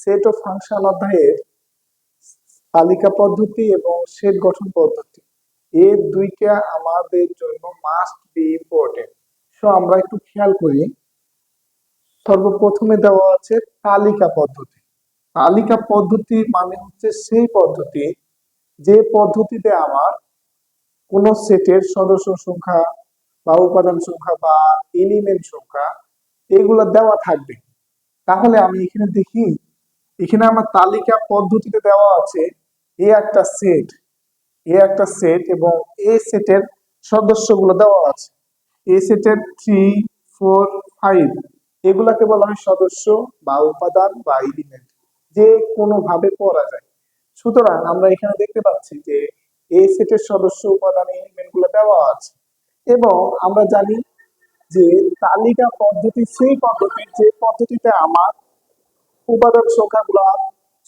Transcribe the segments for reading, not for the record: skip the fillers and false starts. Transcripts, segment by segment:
Set ও function অধ্যায়ের তালিকা পদ্ধতি এবং সেট গঠন পদ্ধতি এই দুইটা আমাদের জন্য মাস্ট বি ইম্পর্টেন্ট। সো আমরা একটু খেয়াল করি। সর্বপ্রথমে দেওয়া আছে তালিকা পদ্ধতি। তালিকা পদ্ধতি মানে হচ্ছে সেই পদ্ধতি যে পদ্ধতিতে আমার কোন সেটের সদস্য সংখ্যা বা উপাদান সংখ্যা বা এলিমেন্ট সংখ্যা এগুলো দেওয়া থাকবে। তাহলে আমি এখানে দেখি, এখানে আমার তালিকা পদ্ধতিতে দেওয়া আছে একটা সেট এবং এই সেটের সদস্যগুলো দেওয়া আছে। এই সেটের 3, 4, 5 এগুলাকে বলা হয় সদস্য বা উপাদান বা এলিমেন্ট, যে কোনো ভাবে পড়া যায়। সুতরাং আমরা এখানে দেখতে পাচ্ছি যে এই সেটের সদস্য উপাদান এলিমেন্ট গুলো দেওয়া আছে এবং আমরা জানি যে তালিকা পদ্ধতি সেই পদ্ধতি যে পদ্ধতিতে আমার উপাদান সংখ্যাগুলা,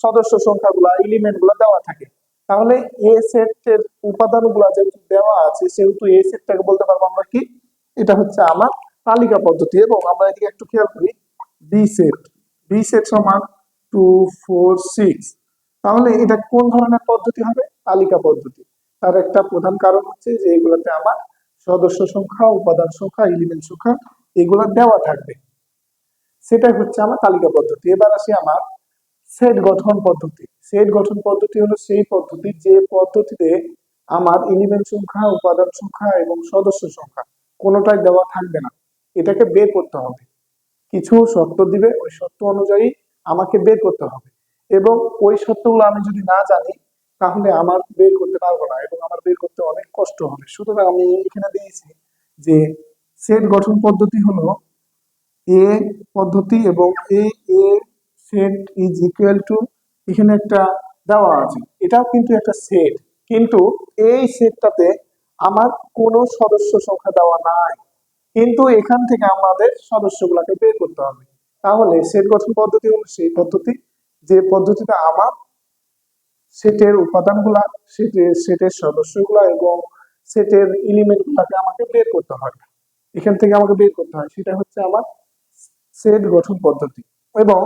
সদস্য সংখ্যাগুলা, এলিমেন্ট গুলা দেওয়া থাকে। তাহলে এ সেটের উপাদানগুলা যেহেতু দেওয়া আছে সেহেতু এই সেটটাকে বলতে পারবো আমরা কি, এটা হচ্ছে আমার তালিকা পদ্ধতি। এবং আমরা এদিকে একটু খেয়াল করি, বি সেট সমান 2, 4, 6। তাহলে এটা কোন ধরনের পদ্ধতি হবে? তালিকা পদ্ধতি। তার একটা প্রধান কারণ হচ্ছে যে এগুলোতে আমার সদস্য সংখ্যা, উপাদান সংখ্যা, এলিমেন্ট সংখ্যা এগুলো দেওয়া থাকবে। সেটাই হচ্ছে আমার তালিকা পদ্ধতি। এবার আসি আমার সেট গঠন পদ্ধতি। সেট গঠন পদ্ধতি হলো সেই পদ্ধতি যে পদ্ধতিতে আমার এলিমেন্ট সংখ্যা, উপাদান সংখ্যা এবং সদস্য সংখ্যা কোনোটাই দেওয়া থাকবে না। এটাকে বের করতে হবে, কিছু শর্ত দিবে, ওই শর্ত অনুযায়ী আমাকে বের করতে হবে এবং ওই শর্তগুলো আমি যদি না জানি তাহলে আমার বের করতে পারবো না এবং আমার বের করতে অনেক কষ্ট হবে। সুতরাং আমি এখানে দিয়েছি যে সেট গঠন পদ্ধতি হলো এ পদ্ধতি এবং এই এ সেট ইজ ইকুয়াল টু, এখানে একটা দেওয়া আছে, এটাও কিন্তু একটা সেট, কিন্তু এই সেটটাতে আমার কোনো সদস্য সংখ্যা দেওয়া নাই, কিন্তু এখান থেকে আমাদের সদস্যগুলোকে বের করতে হবে। তাহলে সেট গঠন পদ্ধতি হলো সেই পদ্ধতি যে পদ্ধতিতে আমার সেটের উপাদানগুলা, সেটের সদস্যগুলা এবং সেটের এলিমেন্ট গুলাকে আমাকে বের করতে হয়, এখান থেকে আমাকে বের করতে হয়, সেটা হচ্ছে আমার সেট গঠন পদ্ধতি। এবং